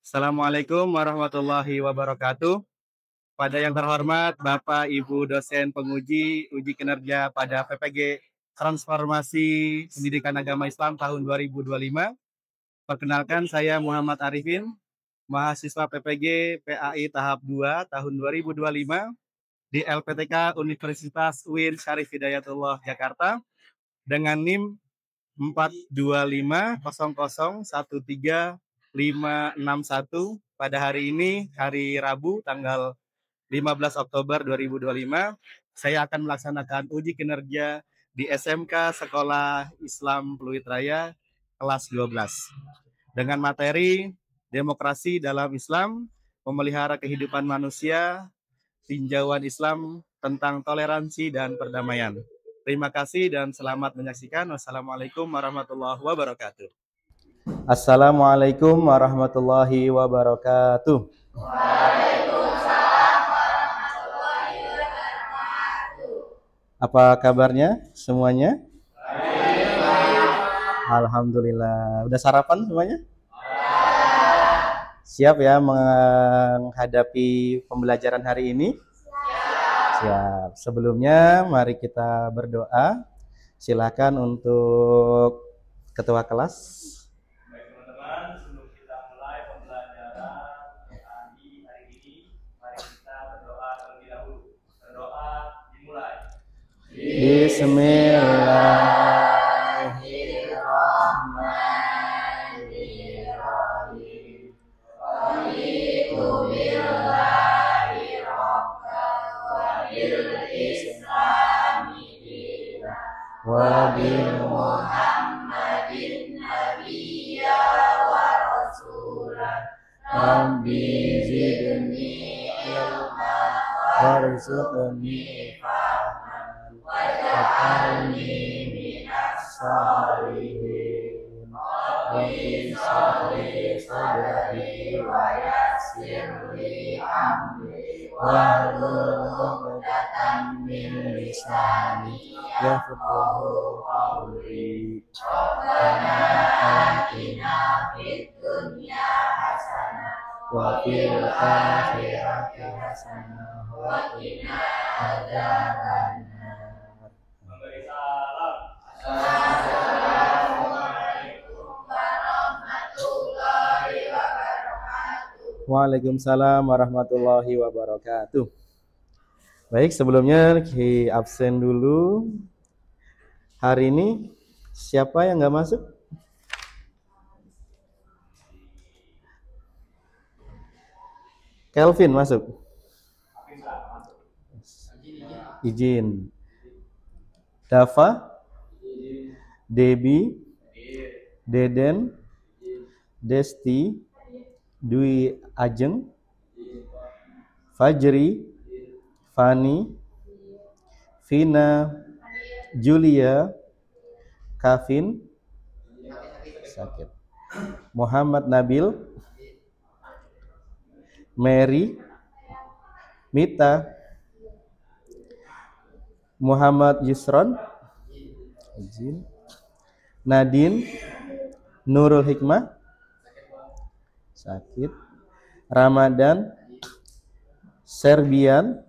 Assalamualaikum warahmatullahi wabarakatuh. Pada yang terhormat Bapak Ibu dosen penguji uji kinerja pada PPG Transformasi Pendidikan Agama Islam tahun 2025. Perkenalkan saya Muhammad Arifin, mahasiswa PPG PAI tahap 2 tahun 2025 di LPTK Universitas UIN Syarif Hidayatullah Jakarta dengan NIM 4250013 pada hari ini, hari Rabu, tanggal 15 Oktober 2025. Saya akan melaksanakan uji kinerja di SMK Sekolah Islam Pluit Raya kelas 12 dengan materi demokrasi dalam Islam, memelihara kehidupan manusia, tinjauan Islam tentang toleransi dan perdamaian. Terima kasih dan selamat menyaksikan. Wassalamualaikum warahmatullahi wabarakatuh. Assalamualaikum warahmatullahi wabarakatuh. Waalaikumsalam warahmatullahi wabarakatuh. Apa kabarnya semuanya? Baik. Alhamdulillah. Udah sarapan semuanya? Siap ya menghadapi pembelajaran hari ini? Siap. Sebelumnya mari kita berdoa. Silakan untuk ketua kelas. Baik teman-teman, sebelum kita mulai pembelajaran PAI hari ini, mari kita berdoa terlebih dahulu. Berdoa dimulai. Bismillahirrahmanirrahim. Raditu billahi rabban wa bil islami dinan Wa bil Muhammadin nabiyya wa rasulan. Rabbi Zidni ilman warzuqni fahman waj'alni minas salihin. Rabbi sholli sadri wa yassir li amri wahlul 'uqdatam min lisani yafqahu qawli. Rabbana atina fid dunya hasanah wa fil akhirati hasanah wa qina adzabannar. Memberi salam. Assalamualaikum warahmatullahi wabarakatuh. Waalaikumsalam warahmatullahi wabarakatuh. Baik, sebelumnya absen dulu. Hari ini siapa yang nggak masuk? Kelvin masuk. Izin. Dava, Debi, Deden, Desti, Dwi Ajeng, Fajri, Fani, Vina, Julia, Kavin, sakit, Muhammad Nabil, Mary, Mita, Muhammad Yusron, izin, Nadine, Nurul Hikmah, sakit, Ramadan, Serbian,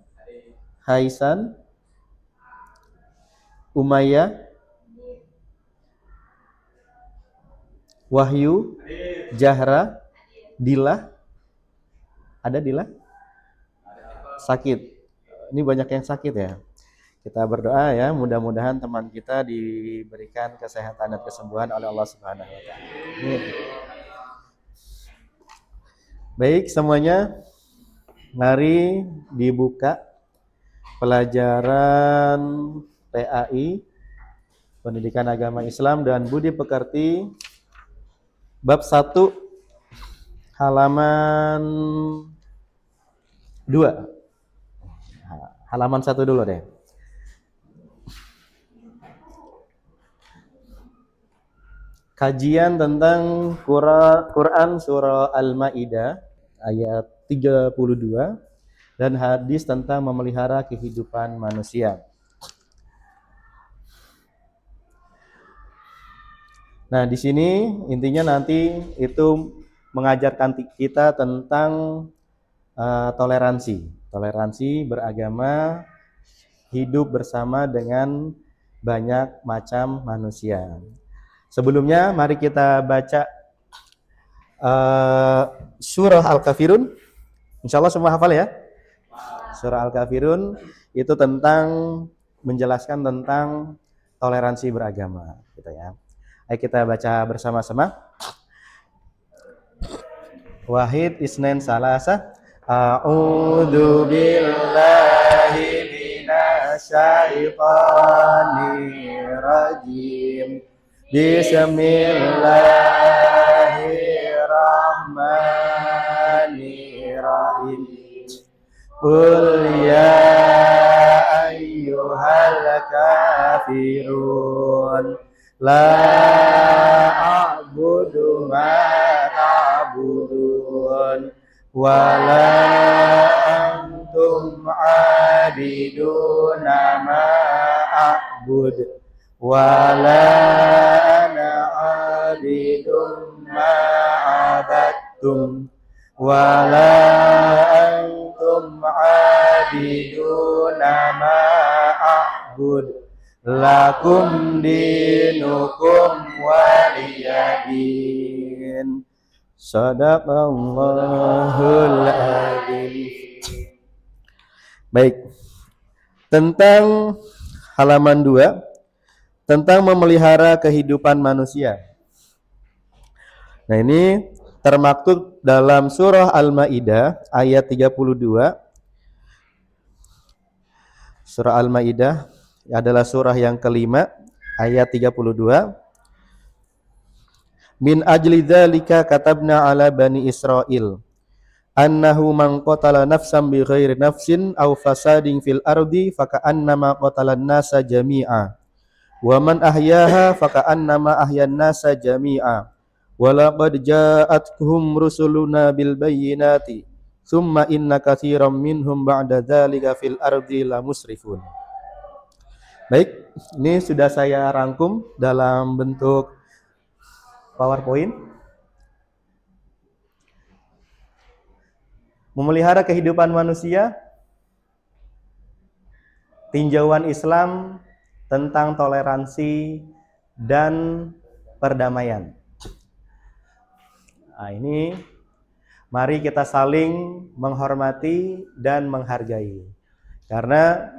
Haisan, Umayyah, Wahyu, Jahra, Dila. Ada Dila? Sakit. Ini banyak yang sakit ya. Kita berdoa ya, mudah-mudahan teman kita diberikan kesehatan dan kesembuhan oleh Allah Subhanahu wa taala. Baik semuanya, mari dibuka pelajaran PAI Pendidikan Agama Islam dan Budi Pekerti bab 1 halaman 2. Halaman 1 dulu deh. Kajian tentang Quran surah Al-Maidah ayat 32 dan hadis tentang memelihara kehidupan manusia. Nah, di sini intinya nanti itu mengajarkan kita tentang toleransi beragama, hidup bersama dengan banyak macam manusia. Sebelumnya mari kita baca surah Al-Kafirun. Insya Allah semua hafal ya. Surah Al-Kafirun itu tentang menjelaskan tentang toleransi beragama, gitu ya. Ayo kita baca bersama-sama. Wahid isnain salasa. A'udzu billahi minasyaitonir rajim. Bismillahirrahmanirrahim. Qul ya ayyuhal kafirun la a'budu ma ta'budun wa la antum 'abiduna ma a'bud wa la ana 'abidun ma 'abadtum wa la antum 'abiduna ma a'bud lakum dinukum waliyadin. Shadaqallahul adzim. Baik. Tentang halaman 2 tentang memelihara kehidupan manusia. Nah, ini termaktub dalam surah Al-Maidah ayat 32. Surah Al-Maidah adalah surah yang kelima ayat 32. Min ajli dzalika katabna ala bani Israil annahu man qatala nafsan bighairi nafsin aw fasadin fil ardi faka'annama qatalan nasa jami'a wa man ahyaha faka'annama ahyan nasa jami'a wa laqad ja'atkum rusuluna bil bayyinati thumma inna katsiran minhum ba'da dzalika fil ardi la musrifun. Baik, ini sudah saya rangkum dalam bentuk PowerPoint. Memelihara kehidupan manusia, tinjauan Islam tentang toleransi dan perdamaian. Nah, ini mari kita saling menghormati dan menghargai. Karena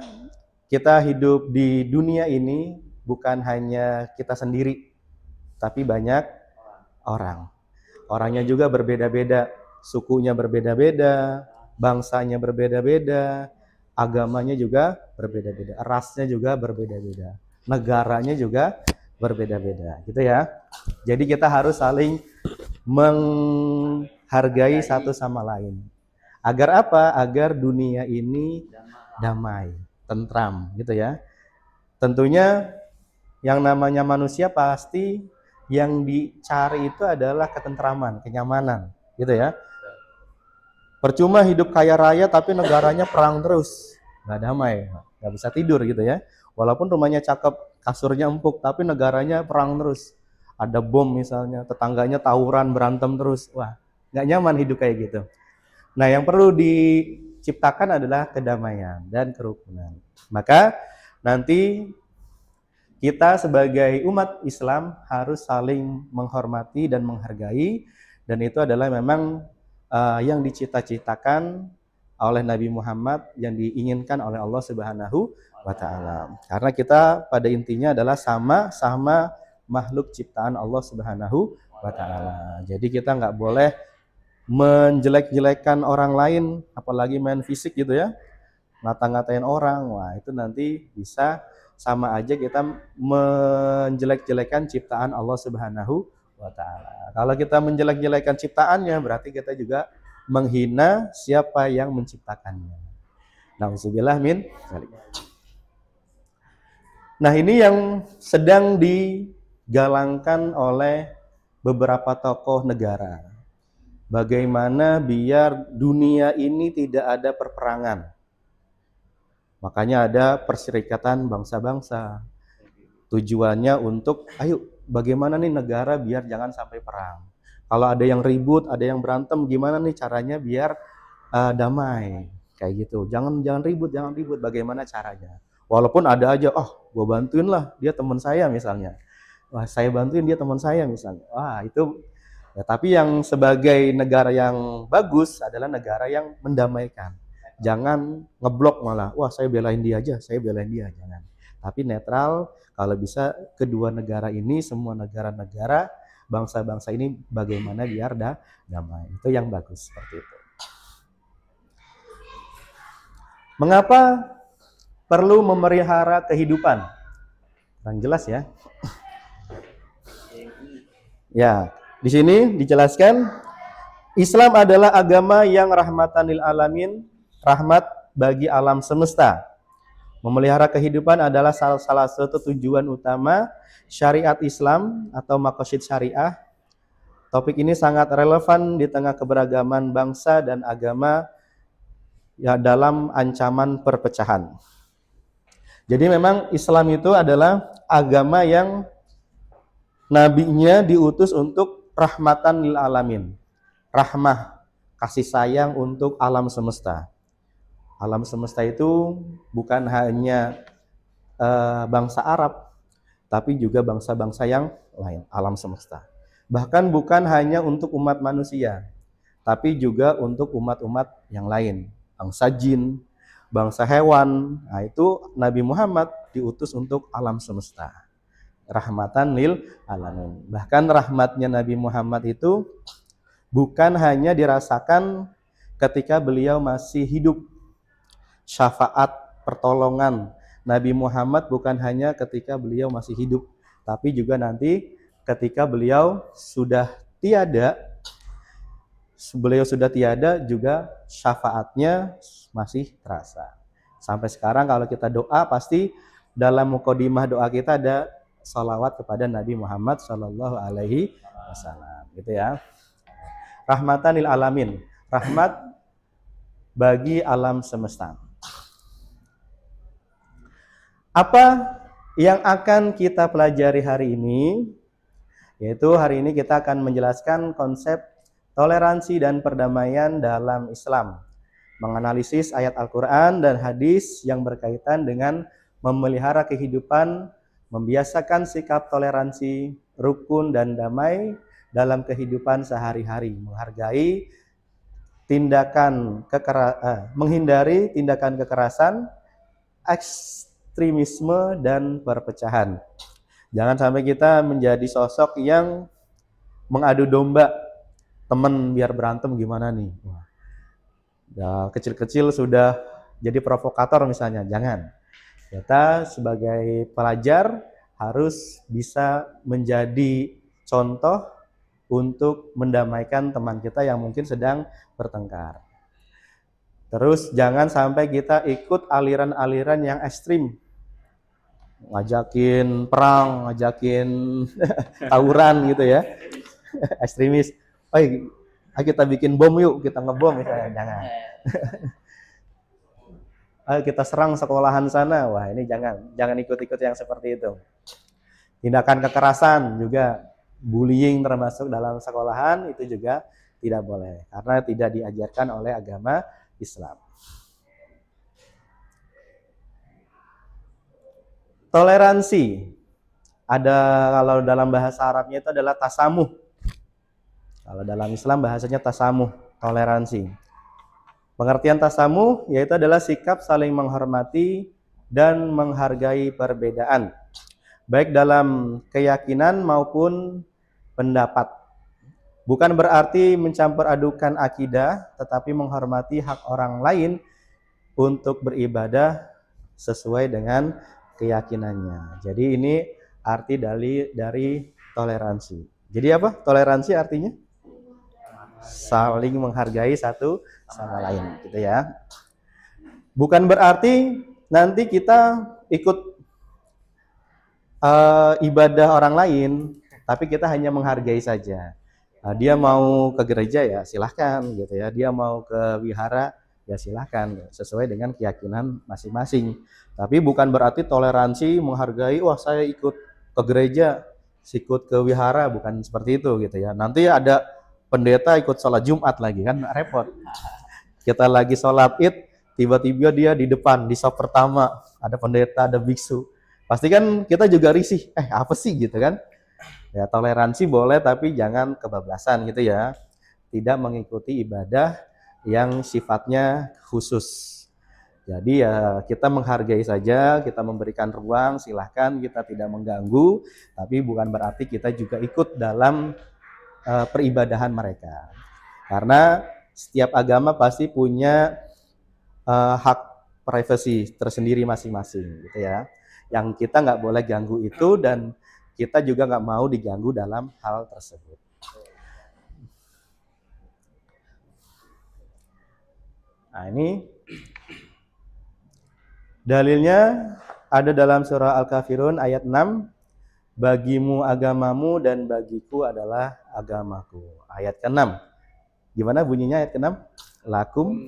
kita hidup di dunia ini bukan hanya kita sendiri, tapi banyak orang. Orangnya juga berbeda-beda, sukunya berbeda-beda, bangsanya berbeda-beda, agamanya juga berbeda-beda, rasnya juga berbeda-beda, negaranya juga berbeda-beda, gitu ya. Jadi kita harus saling menghargai satu sama lain. Agar apa? Agar dunia ini damai, tentram, gitu ya. Tentunya yang namanya manusia pasti yang dicari itu adalah ketentraman, kenyamanan, gitu ya. Percuma hidup kaya raya tapi negaranya perang terus, nggak damai, nggak bisa tidur, gitu ya. Walaupun rumahnya cakep, kasurnya empuk, tapi negaranya perang terus. Ada bom misalnya, tetangganya tawuran, berantem terus, wah, nggak nyaman hidup kayak gitu. Nah, yang perlu diciptakan adalah kedamaian dan kerukunan. Maka nanti kita sebagai umat Islam harus saling menghormati dan menghargai, dan itu adalah memang yang dicita-citakan oleh Nabi Muhammad, yang diinginkan oleh Allah Subhanahu wa Ta'ala. Karena kita pada intinya adalah sama-sama makhluk ciptaan Allah Subhanahu wa Ta'ala. Jadi kita nggak boleh menjelek-jelekan orang lain, apalagi main fisik gitu ya, ngata-ngatain orang. Wah, itu nanti bisa sama aja kita menjelek-jelekan ciptaan Allah Subhanahu wa Ta'ala. Kalau kita menjelek-jelekan ciptaannya, berarti kita juga menghina siapa yang menciptakannya. Nauzubillah min dzalik. Nah, ini yang sedang digalangkan oleh beberapa tokoh negara. Bagaimana biar dunia ini tidak ada perperangan. Makanya ada perserikatan bangsa-bangsa. Tujuannya untuk, ayo bagaimana nih negara biar jangan sampai perang. Kalau ada yang ribut, ada yang berantem, gimana nih caranya biar damai? Kayak gitu. Jangan ribut. Bagaimana caranya? Walaupun ada aja, gue bantuin lah, dia teman saya misalnya. Wah, saya bantuin dia teman saya misalnya. Wah, itu ya, tapi yang sebagai negara yang bagus adalah negara yang mendamaikan. Jangan ngeblok malah, wah saya belain dia aja, jangan. Tapi netral, kalau bisa kedua negara ini, semua negara-negara, bangsa-bangsa ini bagaimana biar damai. Itu yang bagus seperti itu. Mengapa perlu memelihara kehidupan? Kurang jelas ya. Ya, di sini dijelaskan Islam adalah agama yang rahmatan lil alamin, rahmat bagi alam semesta. Memelihara kehidupan adalah salah satu tujuan utama syariat Islam atau maqasid syariah. Topik ini sangat relevan di tengah keberagaman bangsa dan agama ya dalam ancaman perpecahan. Jadi memang Islam itu adalah agama yang nabinya diutus untuk rahmatan lil alamin. Rahmah, kasih sayang untuk alam semesta. Alam semesta itu bukan hanya bangsa Arab, tapi juga bangsa-bangsa yang lain, alam semesta. Bahkan bukan hanya untuk umat manusia, tapi juga untuk umat-umat yang lain, bangsa jin, bangsa hewan. Nah, itu Nabi Muhammad diutus untuk alam semesta. Rahmatan lil alamin. Bahkan rahmatnya Nabi Muhammad itu bukan hanya dirasakan ketika beliau masih hidup. Syafaat pertolongan Nabi Muhammad bukan hanya ketika beliau masih hidup, tapi juga nanti ketika beliau sudah tiada, juga syafaatnya masih terasa. Sampai sekarang kalau kita doa, pasti dalam mukadimah doa kita ada salawat kepada Nabi Muhammad Shallallahu Alaihi Wasallam, gitu ya. Rahmatan lil alamin, rahmat bagi alam semesta. Apa yang akan kita pelajari hari ini? Yaitu hari ini kita akan menjelaskan konsep toleransi dan perdamaian dalam Islam, menganalisis ayat Al-Quran dan hadis yang berkaitan dengan memelihara kehidupan, membiasakan sikap toleransi, rukun dan damai dalam kehidupan sehari-hari, menghindari tindakan kekerasan, ekstremisme dan perpecahan. Jangan sampai kita menjadi sosok yang mengadu domba teman biar berantem gimana nih. Ya, kecil-kecil sudah jadi provokator misalnya, jangan. Kita sebagai pelajar harus bisa menjadi contoh untuk mendamaikan teman kita yang mungkin sedang bertengkar. Terus jangan sampai kita ikut aliran-aliran yang ekstrim, ngajakin perang, ngajakin tawuran gitu ya, ekstremis. Ayo kita bikin bom yuk, kita ngebom misalnya, jangan. Ayo kita serang sekolahan sana, wah ini jangan ikut-ikut yang seperti itu. Tindakan kekerasan juga, bullying termasuk dalam sekolahan itu juga tidak boleh, karena tidak diajarkan oleh agama Islam. Toleransi, ada kalau dalam bahasa Arabnya itu adalah tasamuh. Kalau dalam Islam bahasanya tasamuh, toleransi. Pengertian tasamuh yaitu adalah sikap saling menghormati dan menghargai perbedaan, baik dalam keyakinan maupun pendapat. Bukan berarti mencampur adukan akidah, tetapi menghormati hak orang lain untuk beribadah sesuai dengan keyakinannya. Jadi ini arti dari toleransi. Jadi apa? Toleransi artinya saling menghargai satu sama lain, gitu ya. Bukan berarti nanti kita ikut ibadah orang lain, tapi kita hanya menghargai saja. Dia mau ke gereja ya silahkan, gitu ya. Dia mau ke wihara ya silahkan, sesuai dengan keyakinan masing-masing. Tapi bukan berarti toleransi menghargai, wah saya ikut ke gereja, ikut ke wihara, bukan seperti itu gitu ya. Nanti ada pendeta ikut sholat Jumat lagi kan repot. Kita lagi sholat Id, tiba-tiba dia di depan di saf pertama, ada pendeta, ada biksu. Pasti kan kita juga risih, apa sih gitu kan? Ya toleransi boleh tapi jangan kebablasan gitu ya. Tidak mengikuti ibadah yang sifatnya khusus. Jadi ya kita menghargai saja, kita memberikan ruang, silahkan, kita tidak mengganggu, tapi bukan berarti kita juga ikut dalam peribadahan mereka. Karena setiap agama pasti punya hak privasi tersendiri masing-masing gitu ya. Yang kita nggak boleh ganggu itu dan kita juga nggak mau diganggu dalam hal tersebut. Nah ini dalilnya ada dalam surah Al-Kafirun ayat 6. Bagimu agamamu dan bagiku adalah agamaku. Ayat ke-6. Gimana bunyinya ayat ke-6? Lakum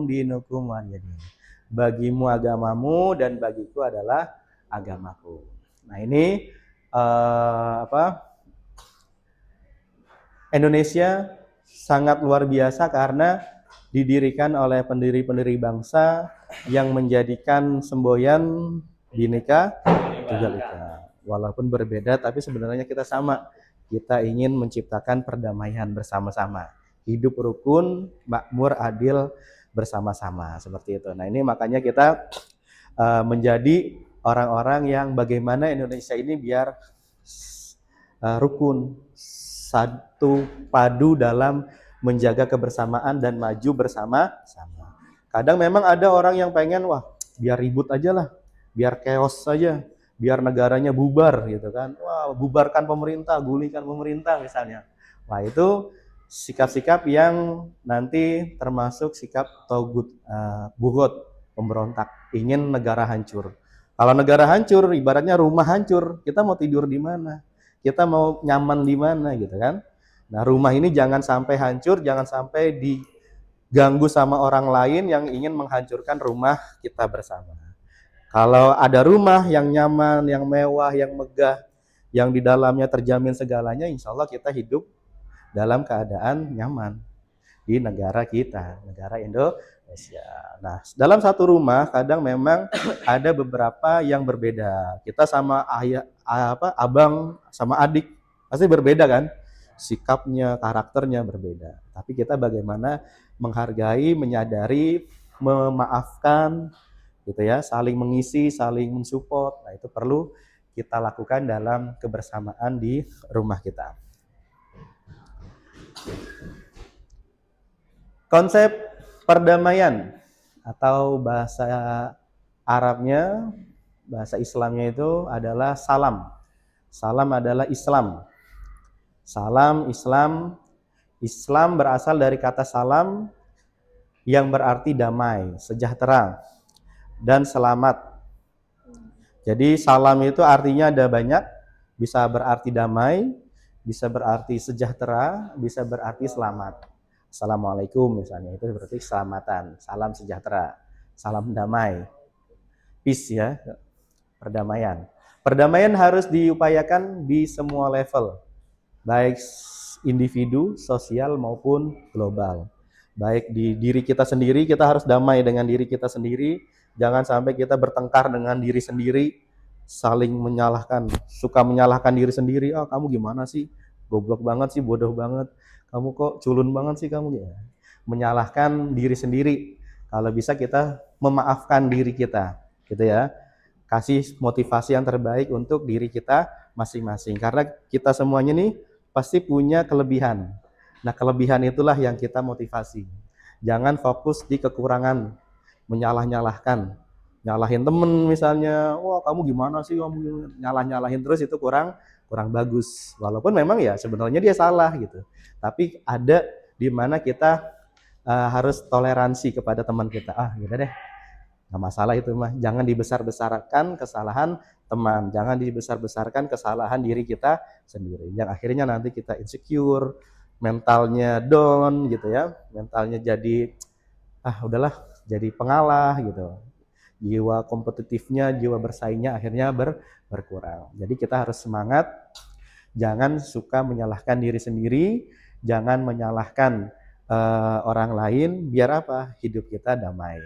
dinukum waliyadin. Bagimu agamamu dan bagiku adalah agamaku. Nah ini Indonesia sangat luar biasa karena didirikan oleh pendiri-pendiri bangsa yang menjadikan semboyan Bhinneka Tunggal Ika. Walaupun berbeda tapi sebenarnya kita sama. Kita ingin menciptakan perdamaian bersama-sama. Hidup rukun, makmur, adil bersama-sama seperti itu. Nah, ini makanya kita menjadi orang-orang yang bagaimana Indonesia ini biar rukun, satu padu dalam menjaga kebersamaan dan maju bersama-sama. Kadang memang ada orang yang pengen, wah biar ribut aja lah, biar chaos saja, biar negaranya bubar gitu kan. Wah bubarkan pemerintah, gulingkan pemerintah misalnya. Wah itu sikap-sikap yang nanti termasuk sikap togut, bugot, pemberontak, ingin negara hancur. Kalau negara hancur, ibaratnya rumah hancur, kita mau tidur di mana? Kita mau nyaman di mana gitu kan? Nah, rumah ini jangan sampai hancur, jangan sampai diganggu sama orang lain yang ingin menghancurkan rumah kita bersama. Kalau ada rumah yang nyaman, yang mewah, yang megah, yang di dalamnya terjamin segalanya, insya Allah kita hidup dalam keadaan nyaman di negara kita, negara Indonesia. Nah, dalam satu rumah kadang memang ada beberapa yang berbeda. Kita sama abang sama adik pasti berbeda kan? Sikapnya, karakternya berbeda. Tapi kita bagaimana menghargai, menyadari, memaafkan, gitu ya, saling mengisi, saling mensupport. Nah, itu perlu kita lakukan dalam kebersamaan di rumah kita. Konsep perdamaian atau bahasa Arabnya, bahasa Islamnya itu adalah salam. Salam adalah Islam. Salam, Islam berasal dari kata salam yang berarti damai, sejahtera, dan selamat. Jadi salam itu artinya ada banyak, bisa berarti damai, bisa berarti sejahtera, bisa berarti selamat. Assalamualaikum misalnya, itu berarti keselamatan, salam sejahtera, salam damai, peace ya, perdamaian. Perdamaian harus diupayakan di semua level, baik individu, sosial maupun global. Baik di diri kita sendiri, kita harus damai dengan diri kita sendiri. Jangan sampai kita bertengkar dengan diri sendiri, saling menyalahkan, suka menyalahkan diri sendiri. Oh, kamu gimana sih? Goblok banget sih, bodoh banget. Kamu kok culun banget sih kamu ya. Menyalahkan diri sendiri. Kalau bisa kita memaafkan diri kita, gitu ya. Kasih motivasi yang terbaik untuk diri kita masing-masing. Karena kita semuanya nih pasti punya kelebihan. Nah, kelebihan itulah yang kita motivasi. Jangan fokus di kekurangan, menyalah-nyalahkan. Nyalahin temen misalnya, wah kamu gimana sih, kamu nyalah-nyalahin terus, itu kurang bagus. Walaupun memang ya sebenarnya dia salah gitu. Tapi ada di mana kita harus toleransi kepada teman kita. Ah, gitu deh. Nggak masalah itu mah. Jangan dibesar-besarkan kesalahan teman, jangan dibesar-besarkan kesalahan diri kita sendiri. Yang akhirnya nanti kita insecure, mentalnya down gitu ya, mentalnya jadi udahlah, jadi pengalah gitu. Jiwa kompetitifnya, jiwa bersaingnya akhirnya berkurang. Jadi kita harus semangat Jangan suka menyalahkan diri sendiri, jangan menyalahkan orang lain. Biar apa? Hidup kita damai,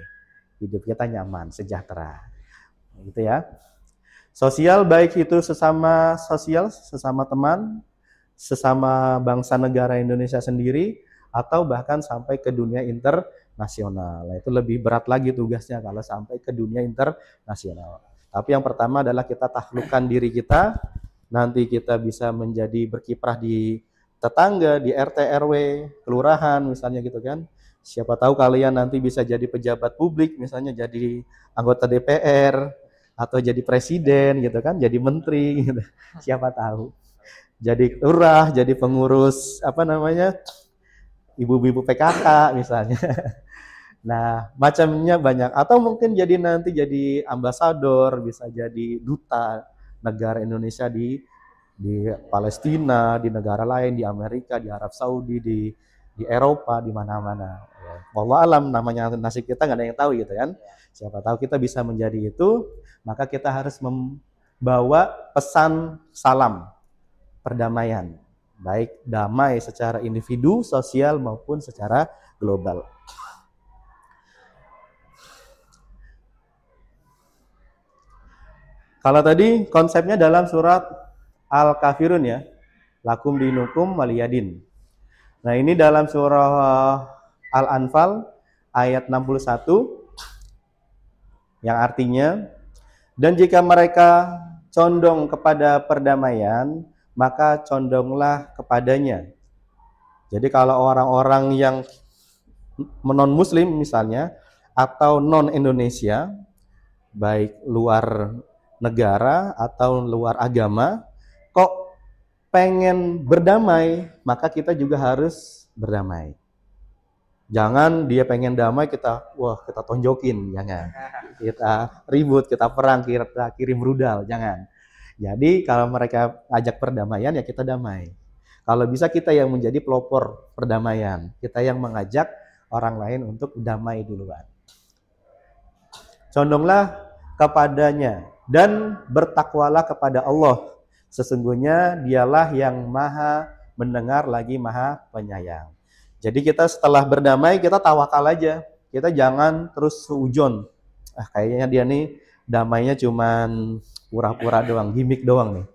hidup kita nyaman, sejahtera. Gitu ya. Sosial baik itu sesama sosial, sesama teman, sesama bangsa negara Indonesia sendiri, atau bahkan sampai ke dunia internasional. Itu lebih berat lagi tugasnya kalau sampai ke dunia internasional. Tapi yang pertama adalah kita taklukkan diri kita, nanti kita bisa menjadi berkiprah di tetangga, di RT RW, kelurahan misalnya gitu kan. Siapa tahu kalian nanti bisa jadi pejabat publik, misalnya jadi anggota DPR, atau jadi presiden gitu kan, jadi menteri gitu. Siapa tahu. Jadi lurah, jadi pengurus ibu-ibu PKK misalnya. Nah, macamnya banyak. Atau mungkin nanti jadi ambasador, bisa jadi duta negara Indonesia di Palestina, di negara lain, di Amerika, di Arab Saudi, di Eropa, di mana-mana. Wallahu alam, namanya nasib kita nggak ada yang tahu gitu kan. Siapa tahu kita bisa menjadi itu, maka kita harus membawa pesan salam perdamaian, baik damai secara individu, sosial maupun secara global. Kalau tadi konsepnya dalam surat Al-Kafirun ya, lakum dinukum waliyadin. Nah, ini dalam surah Al-Anfal ayat 61 yang artinya, dan jika mereka condong kepada perdamaian, maka condonglah kepadanya. Jadi kalau orang-orang yang non-muslim misalnya, atau non-Indonesia, baik luar negara atau luar agama, kok pengen berdamai, maka kita juga harus berdamai. Jangan dia pengen damai, kita tonjokin, jangan. Kita ribut, kita perang, kita kirim rudal, jangan. Jadi kalau mereka ajak perdamaian, ya kita damai. Kalau bisa kita yang menjadi pelopor perdamaian, kita yang mengajak orang lain untuk damai duluan. Condonglah kepadanya dan bertakwalah kepada Allah. Sesungguhnya dialah yang maha mendengar lagi maha penyayang. Jadi kita setelah berdamai, kita tawakal aja. Kita jangan terus suujon. Kayaknya dia nih damainya cuman pura-pura doang, gimmick doang nih.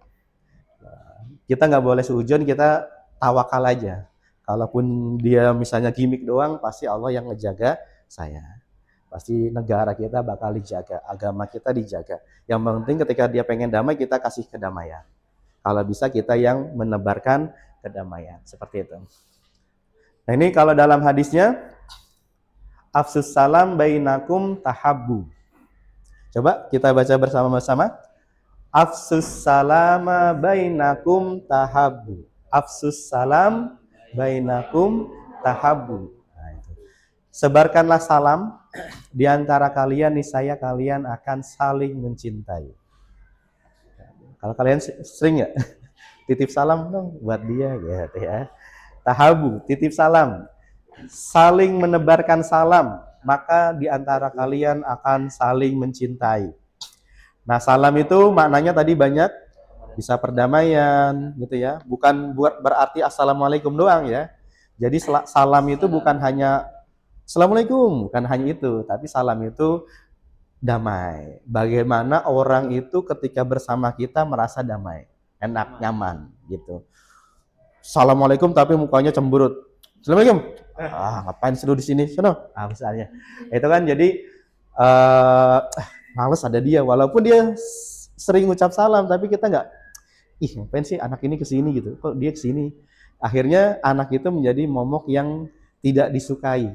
Kita nggak boleh suujon, kita tawakal aja. Kalaupun dia misalnya gimmick doang, pasti Allah yang ngejaga saya. Pasti negara kita bakal dijaga, agama kita dijaga. Yang penting ketika dia pengen damai, kita kasih kedamaian. Kalau bisa kita yang menebarkan kedamaian, seperti itu. Nah, ini kalau dalam hadisnya, afsus salam bainakum tahabbu. Coba kita baca bersama-sama. Afsus salama bainakum tahabbu. Afsus salam bainakum tahabbu. Nah, itu. Sebarkanlah salam di antara kalian, niscaya kalian akan saling mencintai. Kalau kalian sering ya titip salam dong buat dia gitu ya. Tahabu, titip salam. Saling menebarkan salam, maka di antara kalian akan saling mencintai. Nah, salam itu maknanya tadi banyak, bisa perdamaian gitu ya. Bukan berarti assalamualaikum doang ya. Jadi salam itu bukan hanya assalamualaikum, bukan hanya itu, tapi salam itu damai. Bagaimana orang itu ketika bersama kita merasa damai, enak, nyaman gitu. Assalamualaikum tapi mukanya cemberut. Assalamualaikum. Ngapain seru di sini? Sono. Misalnya. Itu kan jadi males ada dia, walaupun dia sering ngucap salam, tapi kita nggak, ngapain sih anak ini kesini gitu, kok dia kesini. Akhirnya anak itu menjadi momok yang tidak disukai.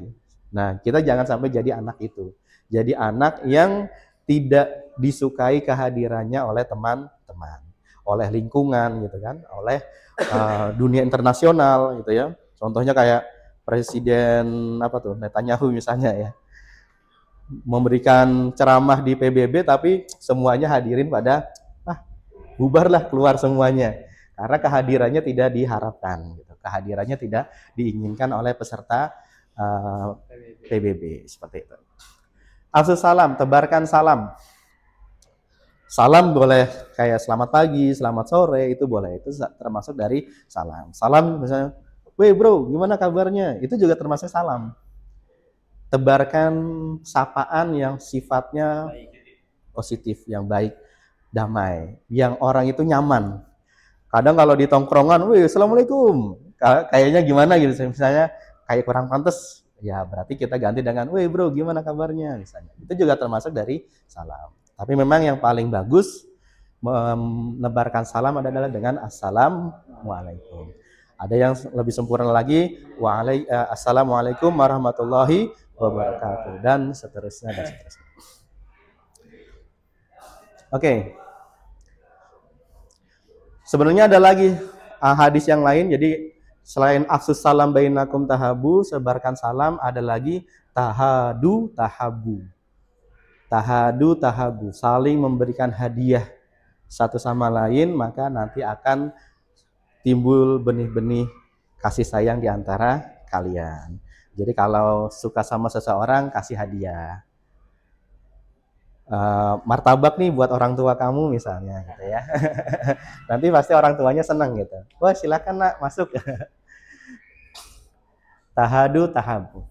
Nah, kita jangan sampai jadi anak itu. Jadi anak yang tidak disukai kehadirannya oleh teman-teman, oleh lingkungan gitu kan, oleh dunia internasional gitu ya. Contohnya kayak Presiden Netanyahu misalnya ya. Memberikan ceramah di PBB tapi semuanya hadirin pada bubarlah, keluar semuanya. Karena kehadirannya tidak diharapkan gitu. Kehadirannya tidak diinginkan oleh peserta PBB seperti itu. Afsus salam, tebarkan salam. Salam boleh kayak selamat pagi, selamat sore, itu boleh. Itu termasuk dari salam. Salam misalnya, "Weh bro, gimana kabarnya?" Itu juga termasuk salam. Tebarkan sapaan yang sifatnya positif, yang baik, damai, yang orang itu nyaman. Kadang kalau di tongkrongan, "Wih, assalamualaikum," kayaknya gimana gitu, misalnya kayak kurang pantas, ya berarti kita ganti dengan, "Wih bro, gimana kabarnya?" misalnya. Itu juga termasuk dari salam. Tapi memang yang paling bagus menebarkan salam adalah dengan assalamualaikum. Ada yang lebih sempurna lagi, assalamualaikum warahmatullahi wabarakatuh, dan seterusnya dan seterusnya. Oke. Sebenarnya ada lagi hadis yang lain. Jadi selain afsus salam bainakum tahabu, sebarkan salam, ada lagi tahadu tahabu. Tahadu tahabu, saling memberikan hadiah satu sama lain, maka nanti akan timbul benih-benih kasih sayang di antara kalian. Jadi kalau suka sama seseorang, kasih hadiah. Martabak nih buat orang tua kamu misalnya gitu ya. Nanti pasti orang tuanya senang gitu. Wah, silakan nak, masuk. Tahadu tahabu.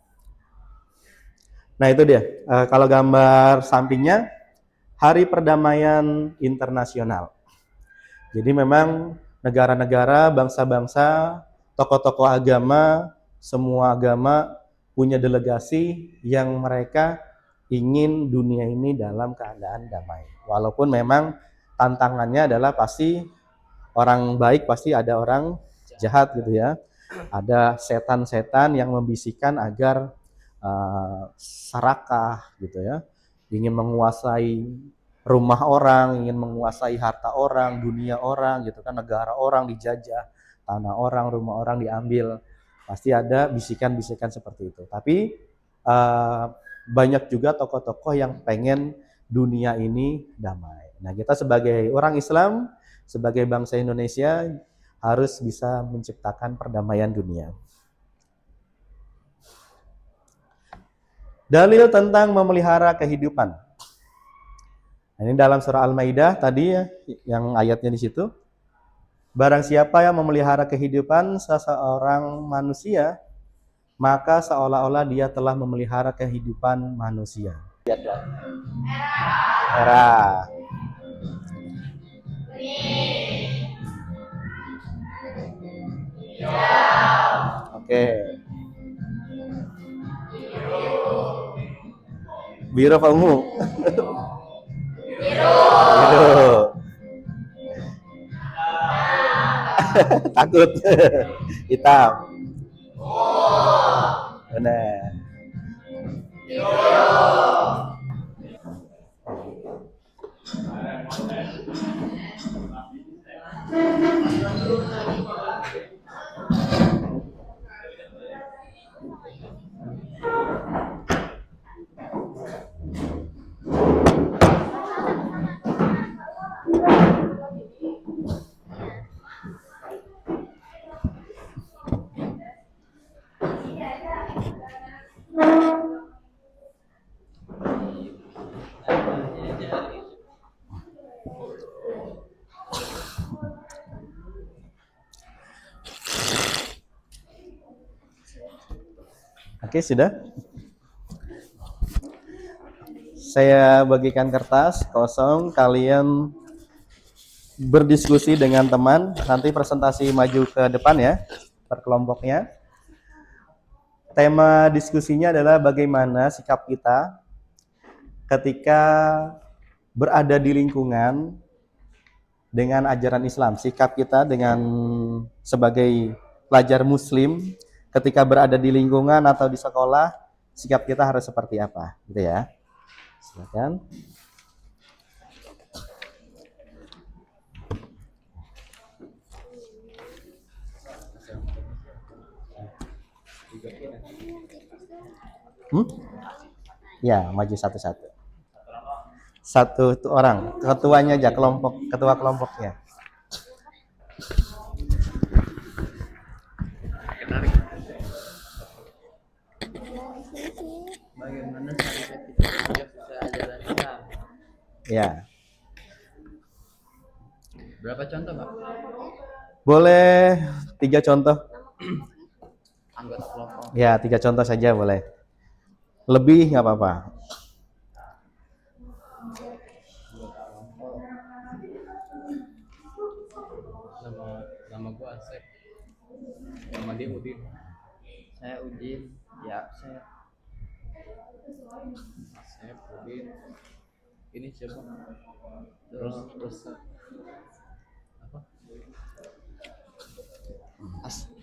Nah itu dia, kalau gambar sampingnya, Hari Perdamaian Internasional. Jadi memang negara-negara, bangsa-bangsa, tokoh-tokoh agama, semua agama punya delegasi yang mereka ingin dunia ini dalam keadaan damai. Walaupun memang tantangannya adalah pasti orang baik pasti ada orang jahat gitu ya. Ada setan-setan yang membisikkan agar serakah gitu ya, ingin menguasai rumah orang, ingin menguasai harta orang, dunia orang gitu kan, negara orang dijajah, tanah orang, rumah orang diambil. Pasti ada bisikan-bisikan seperti itu. Tapi banyak juga tokoh-tokoh yang pengen dunia ini damai. Nah, kita sebagai orang Islam, sebagai bangsa Indonesia harus bisa menciptakan perdamaian dunia. Dalil tentang memelihara kehidupan. Ini dalam surah Al-Maidah tadi ya, yang ayatnya di situ. Barang siapa yang memelihara kehidupan seseorang manusia, maka seolah-olah dia telah memelihara kehidupan manusia. Merah. Oke. Biru apa ungu? Biru. Takut. Hitam. Benar. Oke, sudah. Saya bagikan kertas kosong, kalian berdiskusi dengan teman, nanti presentasi maju ke depan ya, per kelompoknya. Tema diskusinya adalah bagaimana sikap kita ketika berada di lingkungan dengan ajaran Islam. Sikap kita dengan sebagai pelajar muslim ketika berada di lingkungan atau di sekolah, sikap kita harus seperti apa, gitu ya. Silakan. Ya, maju satu-satu. Satu orang, ketuanya aja, ketua kelompoknya. Bagaimana cara kita sesuai ajaran Islam? Ya. Berapa contoh, Pak? Boleh 3 contoh. Anggota kelompok. Ya, 3 contoh saja boleh. Lebih nggak apa-apa. Nama gua Asep. Nama dia Udin. Saya Udin. Ya, saya Asep, Udin. Ini siapa? Terus apa?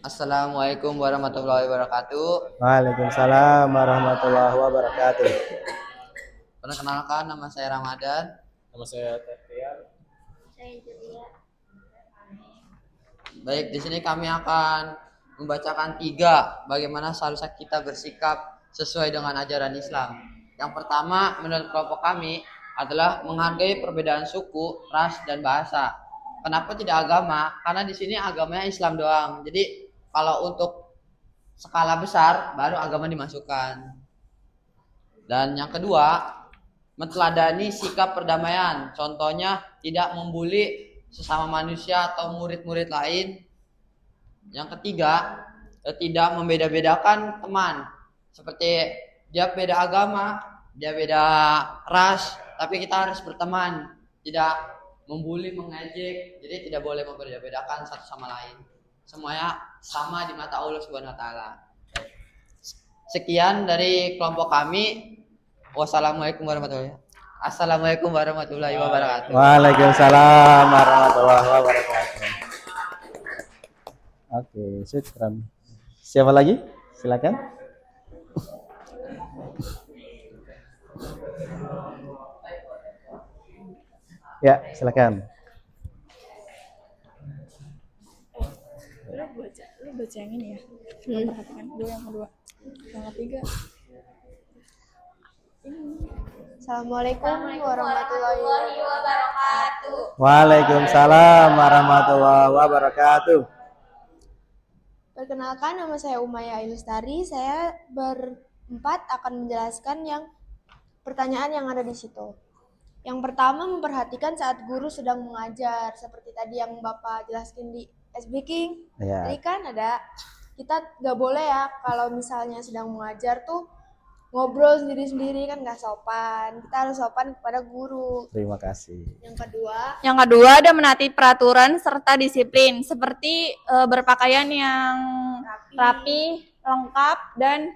Assalamualaikum warahmatullahi wabarakatuh. Waalaikumsalam warahmatullahi wabarakatuh. Perkenalkan, nama saya Ramadan. Nama saya Tertiar. Baik, di sini kami akan membacakan 3 bagaimana seharusnya kita bersikap sesuai dengan ajaran Islam. Yang pertama, menurut kelompok kami adalah menghargai perbedaan suku, ras, dan bahasa. Kenapa tidak agama? Karena di sini agamanya Islam doang. Jadi kalau untuk skala besar baru agama dimasukkan. Dan yang kedua, meneladani sikap perdamaian. Contohnya tidak membuli sesama manusia atau murid-murid lain. Yang ketiga, tidak membeda-bedakan teman. Seperti dia beda agama, dia beda ras, tapi kita harus berteman, tidak membuli, mengejek. Jadi tidak boleh membeda-bedakan satu sama lain. Semuanya sama di mata Allah Subhanahu wa taala. Sekian dari kelompok kami. Wassalamualaikum warahmatullahi wabarakatuh. Assalamualaikum warahmatullahi wabarakatuh. Waalaikumsalam warahmatullahi wabarakatuh. Oke, syukran. Siapa lagi? Silakan. Ya, silakan. Lu baca yang ini ya. Perhatikan dulu yang kedua. Yang ketiga. Assalamualaikum warahmatullahi wabarakatuh. Waalaikumsalam warahmatullahi wabarakatuh. Perkenalkan, nama saya Umaya Ilustari. Saya berempat akan menjelaskan yang pertanyaan yang ada di situ. Yang pertama, memperhatikan saat guru sedang mengajar, seperti tadi yang Bapak jelaskan di speaking. Ya. Tadi kan ada, kita nggak boleh ya kalau misalnya sedang mengajar tuh ngobrol sendiri-sendiri, kan nggak sopan. Kita harus sopan kepada guru. Terima kasih. Yang kedua ada menaati peraturan serta disiplin, seperti berpakaian yang rapi, lengkap, dan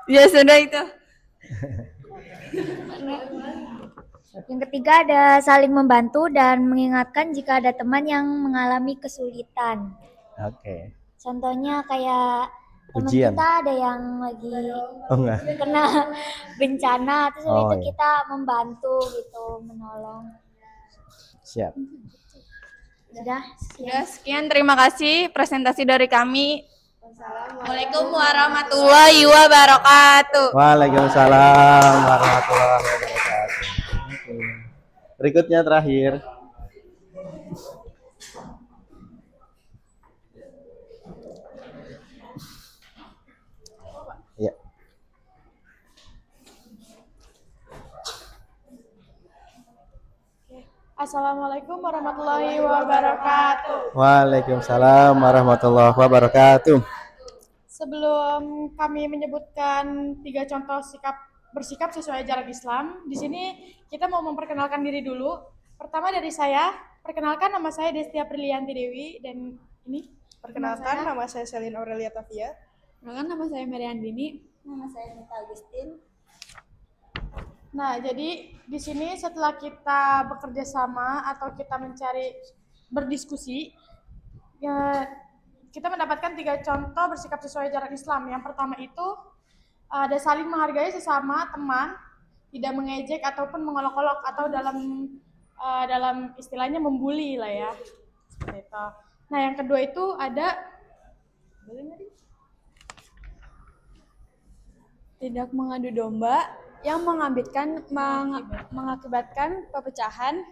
ya sudah itu. Yang ketiga ada saling membantu dan mengingatkan jika ada teman yang mengalami kesulitan. Oke. Contohnya kayak teman Ujian. kita ada yang lagi Oh enggak. kena bencana, terus Oh, itu iya. kita membantu gitu, menolong. Siap. Sudah. Ya, sekian, terima kasih presentasi dari kami. Assalamualaikum warahmatullahi wabarakatuh. Waalaikumsalam warahmatullahi wabarakatuh. Oke. Berikutnya terakhir. Ya. Assalamualaikum warahmatullahi wabarakatuh. Waalaikumsalam warahmatullahi wabarakatuh. Sebelum kami menyebutkan 3 contoh bersikap sesuai ajaran Islam, di sini kita mau memperkenalkan diri dulu. Pertama dari saya, perkenalkan nama saya Destia Prilianti Dewi, dan ini Perkenalkan, nama saya Selin Aurelia Tavia. perkenalkan nama saya Mary Andini. Nama saya Nita Agustin. Nah, jadi di sini setelah kita bekerja sama atau kita berdiskusi, ya, kita mendapatkan 3 contoh bersikap sesuai ajaran Islam. Yang pertama itu ada saling menghargai sesama teman, tidak mengejek ataupun mengolok-olok atau dalam istilahnya membuli lah ya, seperti itu. Nah, yang kedua itu ada tidak mengadu domba yang mengakibatkan perpecahan.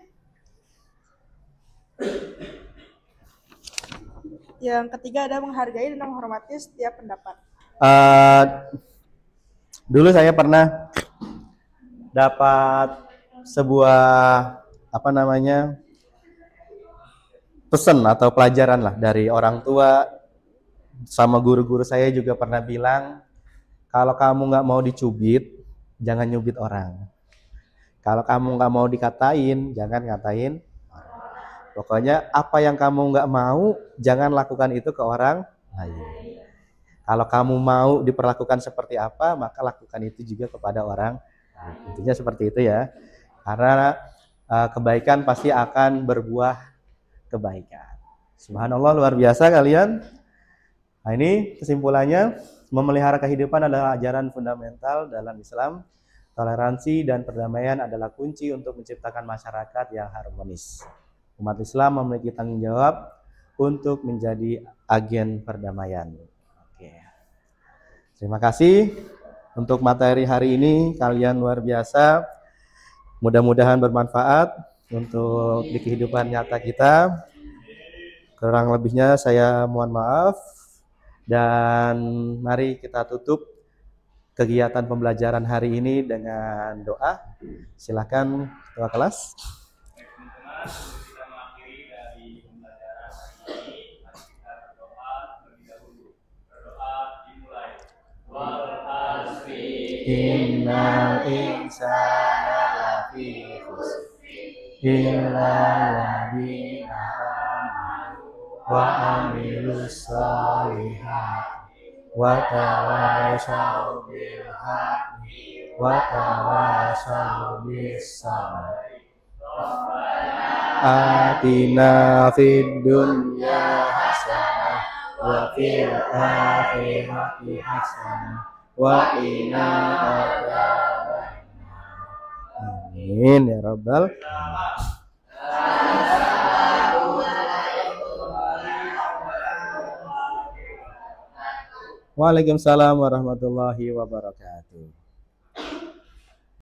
Yang ketiga ada menghargai dan menghormati setiap pendapat. Dulu saya pernah dapat sebuah apa namanya, pesan atau pelajaran lah dari orang tua sama guru-guru saya juga pernah bilang, kalau kamu nggak mau dicubit, jangan nyubit orang. Kalau kamu nggak mau dikatain, jangan ngatain orang. Pokoknya apa yang kamu nggak mau, jangan lakukan itu ke orang lain. Kalau kamu mau diperlakukan seperti apa, maka lakukan itu juga kepada orang lain. Intinya seperti itu ya. Karena kebaikan pasti akan berbuah kebaikan. Subhanallah, luar biasa kalian. Nah, ini kesimpulannya, memelihara kehidupan adalah ajaran fundamental dalam Islam. Toleransi dan perdamaian adalah kunci untuk menciptakan masyarakat yang harmonis. Umat Islam memiliki tanggung jawab untuk menjadi agen perdamaian. Oke. Terima kasih untuk materi hari ini, kalian luar biasa. Mudah-mudahan bermanfaat untuk di kehidupan nyata kita. Kurang lebihnya saya mohon maaf. Dan mari kita tutup kegiatan pembelajaran hari ini dengan doa. Silakan ketua kelas. Kita mengakhiri dari pembelajaran hari ini. Mari kita berdoa terlebih dahulu. Berdoa dimulai. Wal asri Innal insana lafi khusr illa alladziina aamanu wa amilus shalihaati wa tawashaw bil haqqi wa tawashaw bis sabr. Atina fid dunya hasanah wa fil akhirati hasanah wa qina adzabannar. Amin ya rabbal alamin. Waalaikumsalam warahmatullahi wabarakatuh.